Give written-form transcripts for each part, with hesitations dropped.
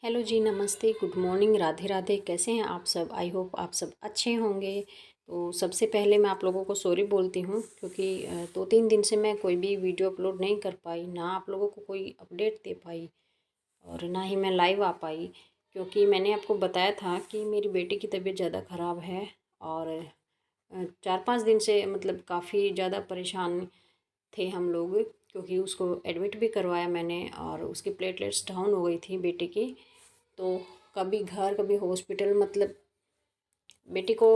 Hello जी, नमस्ते, good morning, Radhe Radhe. कैसे हैं आप सब? आई होप आप सब अच्छे होंगे। तो सबसे पहले मैं आप लोगों को सॉरी बोलती हूँ क्योंकि 2-3 दिन से मैं कोई भी वीडियो अपलोड नहीं कर पाई, ना आप लोगों को कोई अपडेट दे पाई और ना ही मैं लाइव आ पाई। क्योंकि मैंने आपको बताया था कि मेरी बेटी की तबीयत ज़्यादा ख़राब है और 4-5 दिन से मतलब काफ़ी ज़्यादा परेशान थे हम लोग, क्योंकि उसको एडमिट भी करवाया मैंने और उसकी प्लेटलेट्स डाउन हो गई थी बेटे की। तो कभी घर कभी हॉस्पिटल, मतलब बेटी को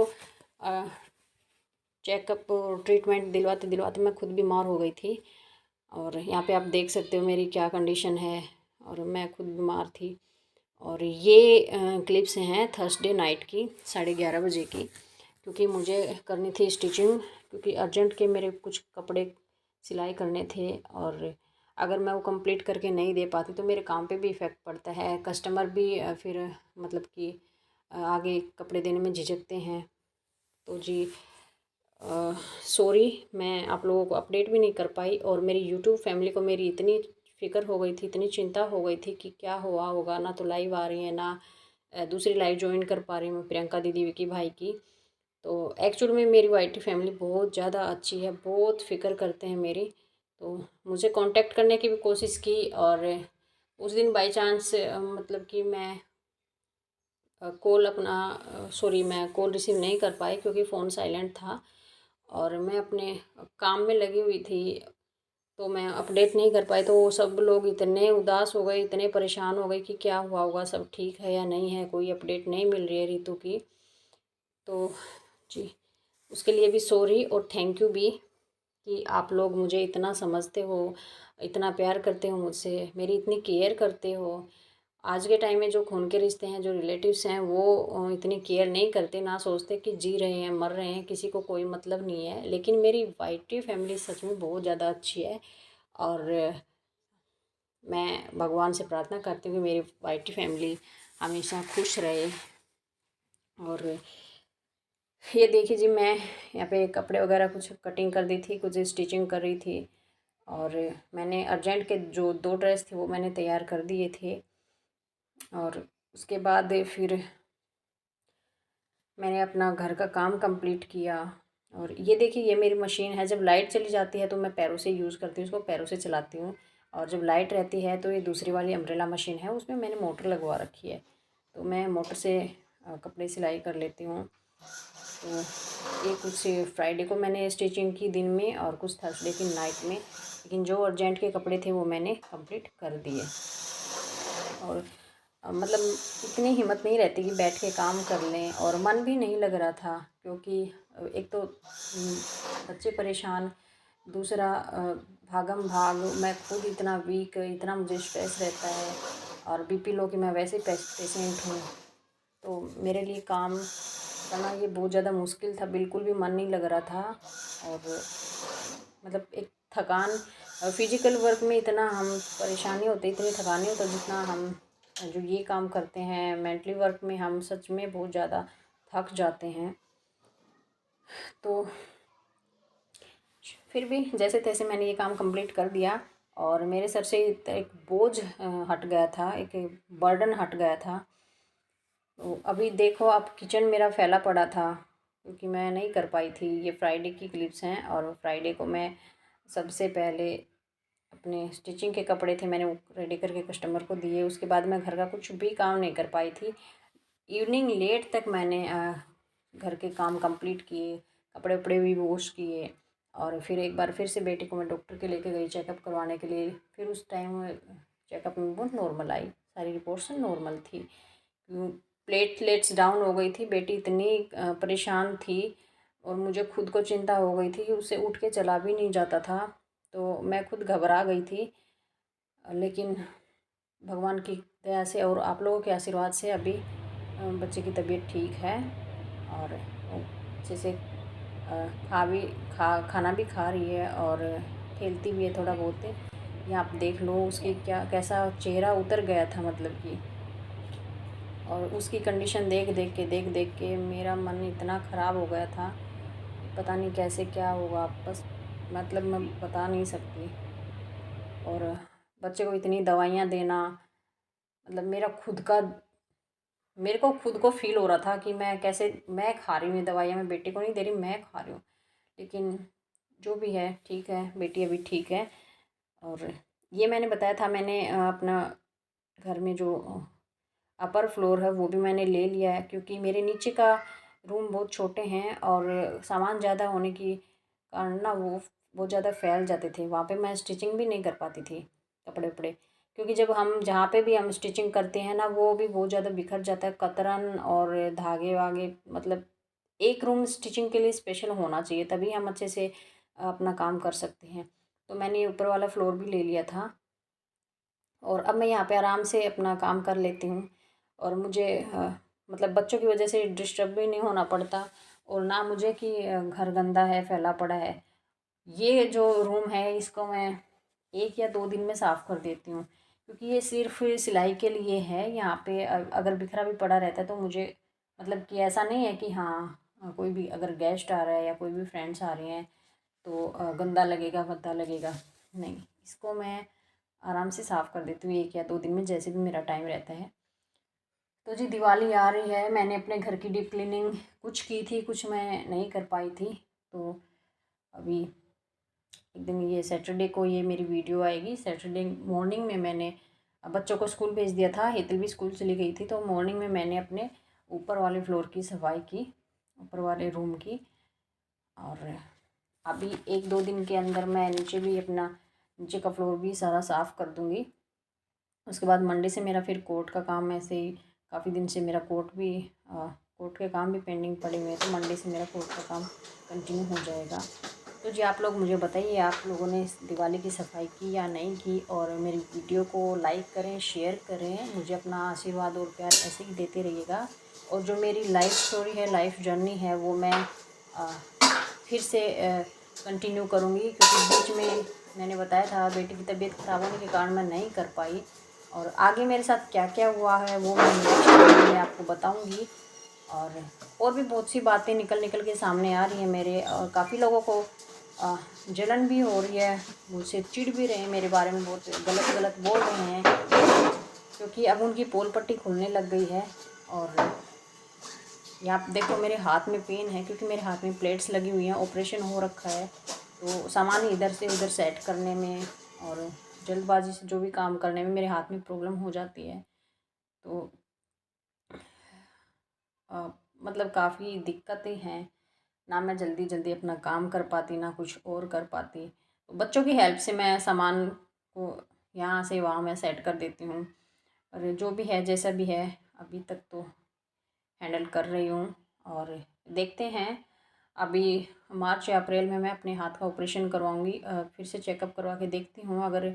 चेकअप और ट्रीटमेंट दिलवाते दिलवाते मैं खुद बीमार हो गई थी। और यहाँ पे आप देख सकते हो मेरी क्या कंडीशन है, और मैं खुद बीमार थी। और ये क्लिप्स हैं थर्सडे नाइट की 11:30 बजे की, क्योंकि मुझे करनी थी स्टिचिंग, क्योंकि अर्जेंट के मेरे कुछ कपड़े सिलाई करने थे। और अगर मैं वो कंप्लीट करके नहीं दे पाती तो मेरे काम पे भी इफ़ेक्ट पड़ता है। कस्टमर भी फिर मतलब कि आगे कपड़े देने में झिझकते हैं। तो जी सॉरी, मैं आप लोगों को अपडेट भी नहीं कर पाई। और मेरी यूट्यूब फैमिली को मेरी इतनी फ़िक्र हो गई थी, इतनी चिंता हो गई थी कि क्या हुआ होगा, ना तो लाइव आ रही है, ना दूसरी लाइव ज्वाइन कर पा रही हूँ, प्रियंका दीदी विकी भाई की। तो एक्चुअल में मेरी वाईटी फैमिली बहुत ज़्यादा अच्छी है, बहुत फ़िक्र करते हैं मेरी। तो मुझे कांटेक्ट करने की भी कोशिश की, और उस दिन बाय चांस मतलब कि मैं कॉल अपना सॉरी, मैं कॉल रिसीव नहीं कर पाई क्योंकि फ़ोन साइलेंट था और मैं अपने काम में लगी हुई थी। तो मैं अपडेट नहीं कर पाई। तो वो सब लोग इतने उदास हो गए, इतने परेशान हो गए कि क्या हुआ होगा, सब ठीक है या नहीं है, कोई अपडेट नहीं मिल रही है रितु की। तो जी, उसके लिए भी सॉरी और थैंक यू भी कि आप लोग मुझे इतना समझते हो, इतना प्यार करते हो मुझसे, मेरी इतनी केयर करते हो। आज के टाइम में जो खून के रिश्ते हैं, जो रिलेटिव्स हैं, वो इतनी केयर नहीं करते, ना सोचते कि जी रहे हैं, मर रहे हैं, किसी को कोई मतलब नहीं है। लेकिन मेरी वाइटी फैमिली सच में बहुत ज़्यादा अच्छी है। और मैं भगवान से प्रार्थना करती हूँ कि मेरी वाइटी फैमिली हमेशा खुश रहे। और ये देखिए जी, मैं यहाँ पे कपड़े वगैरह कुछ कटिंग कर दी थी, कुछ स्टिचिंग कर रही थी। और मैंने अर्जेंट के जो 2 ड्रेस थे वो मैंने तैयार कर दिए थे। और उसके बाद फिर मैंने अपना घर का काम कंप्लीट किया। और ये देखिए, ये मेरी मशीन है। जब लाइट चली जाती है तो मैं पैरों से यूज़ करती हूँ, उसको पैरों से चलाती हूँ। और जब लाइट रहती है तो ये दूसरी वाली अम्ब्रेला मशीन है, उसमें मैंने मोटर लगवा रखी है, तो मैं मोटर से कपड़े सिलाई कर लेती हूँ। तो ये कुछ फ्राइडे को मैंने स्टिचिंग की दिन में और कुछ थर्सडे की नाइट में, लेकिन जो अर्जेंट के कपड़े थे वो मैंने कंप्लीट कर दिए। और मतलब इतनी हिम्मत नहीं रहती कि बैठ के काम कर लें, और मन भी नहीं लग रहा था क्योंकि एक तो बच्चे परेशान, दूसरा भागम भाग, मैं खुद इतना वीक, इतना मुझे स्ट्रेस रहता है, और बीपी लो की मैं वैसे पेशेंट हूँ। तो मेरे लिए काम करना ये बहुत ज़्यादा मुश्किल था, बिल्कुल भी मन नहीं लग रहा था। और मतलब एक थकान, फिजिकल वर्क में इतना हम परेशानी होती, इतनी थकान नहीं होता जितना हम जो ये काम करते हैं मेंटली वर्क में, हम सच में बहुत ज़्यादा थक जाते हैं। तो फिर भी जैसे तैसे मैंने ये काम कंप्लीट कर दिया, और मेरे सर से एक बोझ हट गया था, एक बर्डन हट गया था। तो अभी देखो आप, किचन मेरा फैला पड़ा था क्योंकि मैं नहीं कर पाई थी। ये फ्राइडे की क्लिप्स हैं, और फ्राइडे को मैं सबसे पहले अपने स्टिचिंग के कपड़े थे, मैंने वो रेडी करके कस्टमर को दिए। उसके बाद मैं घर का कुछ भी काम नहीं कर पाई थी। इवनिंग लेट तक मैंने घर के काम कंप्लीट किए, कपड़े वपड़े भी वॉश किए। और फिर एक बार फिर से बेटी को मैं डॉक्टर के लेके गई चेकअप करवाने के लिए। फिर उस टाइम चेकअप में बहुत नॉर्मल आई, सारी रिपोर्ट्स नॉर्मल थी। प्लेटलेट्स डाउन हो गई थी, बेटी इतनी परेशान थी, और मुझे खुद को चिंता हो गई थी कि उसे उठ के चला भी नहीं जाता था। तो मैं खुद घबरा गई थी। लेकिन भगवान की दया से और आप लोगों के आशीर्वाद से अभी बच्चे की तबीयत ठीक है, और वो अच्छे से खा भी खाना भी खा रही है, और खेलती भी है थोड़ा बहुत। ये आप देख लो उसकी क्या, कैसा चेहरा उतर गया था, मतलब कि। और उसकी कंडीशन देख देख के मेरा मन इतना ख़राब हो गया था, पता नहीं कैसे क्या होगा, बस मतलब मैं बता नहीं सकती। और बच्चे को इतनी दवाइयाँ देना, मतलब मेरे को खुद को फील हो रहा था कि मैं कैसे मैं खा रही हूँ दवाइयाँ, मैं बेटे को नहीं दे रही, मैं खा रही हूँ। लेकिन जो भी है ठीक है, बेटी अभी ठीक है। और ये मैंने बताया था, मैंने अपना घर में जो अपर फ्लोर है वो भी मैंने ले लिया है, क्योंकि मेरे नीचे का रूम बहुत छोटे हैं और सामान ज़्यादा होने की कारण ना वो बहुत ज़्यादा फैल जाते थे। वहाँ पे मैं स्टिचिंग भी नहीं कर पाती थी कपड़े वपड़े, क्योंकि जब हम जहाँ पे भी हम स्टिचिंग करते हैं ना वो भी बहुत ज़्यादा बिखर जाता है, कतरन और धागे वागे। मतलब एक रूम स्टिचिंग के लिए स्पेशल होना चाहिए, तभी हम अच्छे से अपना काम कर सकते हैं। तो मैंने ऊपर वाला फ्लोर भी ले लिया था और अब मैं यहाँ पे आराम से अपना काम कर लेती हूँ। और मुझे मतलब बच्चों की वजह से डिस्टर्ब भी नहीं होना पड़ता, और ना मुझे कि घर गंदा है फैला पड़ा है। ये जो रूम है इसको मैं 1 या 2 दिन में साफ़ कर देती हूँ, क्योंकि ये सिर्फ सिलाई के लिए है। यहाँ पे अगर बिखरा भी पड़ा रहता है तो मुझे मतलब कि ऐसा नहीं है कि हाँ कोई भी अगर गेस्ट आ रहा है या कोई भी फ्रेंड्स आ रहे हैं तो गंदा लगेगा भद्दा लगेगा, नहीं। इसको मैं आराम से साफ़ कर देती हूँ 1 या 2 दिन में, जैसे भी मेरा टाइम रहता है। तो जी दिवाली आ रही है, मैंने अपने घर की डीप क्लीनिंग कुछ की थी, कुछ मैं नहीं कर पाई थी। तो अभी एक दिन ये सैटरडे को ये मेरी वीडियो आएगी। सैटरडे मॉर्निंग में मैंने बच्चों को स्कूल भेज दिया था, हेतल भी स्कूल चली गई थी, तो मॉर्निंग में मैंने अपने ऊपर वाले फ्लोर की सफाई की, ऊपर वाले रूम की। और अभी 1-2 दिन के अंदर मैं नीचे भी अपना नीचे का फ्लोर भी सारा साफ़ कर दूँगी। उसके बाद मंडे से मेरा फिर कोर्ट का काम, ऐसे ही काफ़ी दिन से मेरा कोर्ट के काम भी पेंडिंग पड़े हुए हैं, तो मंडे से मेरा कोर्ट का काम कंटिन्यू हो जाएगा। तो जी आप लोग मुझे बताइए, आप लोगों ने इस दिवाली की सफाई की या नहीं की, और मेरी वीडियो को लाइक करें, शेयर करें, मुझे अपना आशीर्वाद और प्यार ऐसे ही देते रहिएगा। और जो मेरी लाइफ स्टोरी है, लाइफ जर्नी है, वो मैं फिर से कंटिन्यू करूँगी, क्योंकि बीच में मैंने बताया था बेटी की तबीयत ख़राब होने के कारण मैं नहीं कर पाई। और आगे मेरे साथ क्या क्या हुआ है वो मैं नेक्स्ट वीडियो में आपको बताऊँगी। और भी बहुत सी बातें निकल के सामने आ रही हैं मेरे, और काफ़ी लोगों को जलन भी हो रही है, मुझसे चिढ़ भी रहे हैं मेरे बारे में, बहुत गलत गलत बोल रहे हैं, क्योंकि अब उनकी पोल पट्टी खुलने लग गई है। और यहाँ पे देखो मेरे हाथ में पेन है, क्योंकि मेरे हाथ में प्लेट्स लगी हुई हैं, ऑपरेशन हो रखा है, तो सामान इधर से उधर सेट करने में और जल्दबाजी से जो भी काम करने में मेरे हाथ में प्रॉब्लम हो जाती है। तो मतलब काफ़ी दिक्कतें हैं, ना मैं जल्दी जल्दी अपना काम कर पाती, ना कुछ और कर पाती। तो बच्चों की हेल्प से मैं सामान को यहाँ से वहाँ मैं सेट कर देती हूँ, और जो भी है जैसा भी है अभी तक तो हैंडल कर रही हूँ। और देखते हैं, अभी मार्च या अप्रैल में मैं अपने हाथ का ऑपरेशन करवाऊँगी, फिर से चेकअप करवा के देखती हूँ। अगर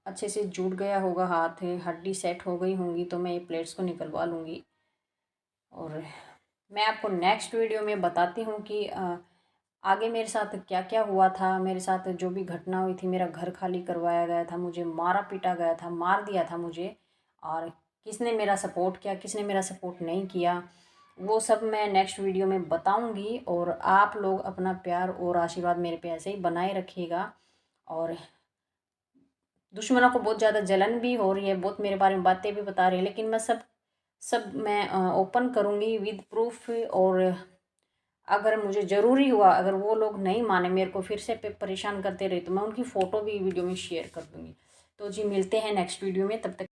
अच्छे से जुड़ गया होगा हाथ, हड्डी सेट हो गई होंगी, तो मैं ये प्लेट्स को निकलवा लूँगी। और मैं आपको नेक्स्ट वीडियो में बताती हूँ कि आगे मेरे साथ क्या क्या हुआ था। मेरे साथ जो भी घटना हुई थी, मेरा घर खाली करवाया गया था, मुझे मारा पीटा गया था, मार दिया था मुझे, और किसने मेरा सपोर्ट किया, किसने मेरा सपोर्ट नहीं किया, वो सब मैं नेक्स्ट वीडियो में बताऊंगी। और आप लोग अपना प्यार और आशीर्वाद मेरे पे ऐसे ही बनाए रखिएगा। और दुश्मनों को बहुत ज़्यादा जलन भी हो रही है, बहुत मेरे बारे में बातें भी बता रही है, लेकिन मैं सब मैं ओपन करूँगी विद प्रूफ। और अगर मुझे ज़रूरी हुआ, अगर वो लोग नहीं माने, मेरे को फिर से परेशान करते रहे, तो मैं उनकी फ़ोटो भी वीडियो में शेयर कर दूँगी। तो जी मिलते हैं नेक्स्ट वीडियो में, तब तक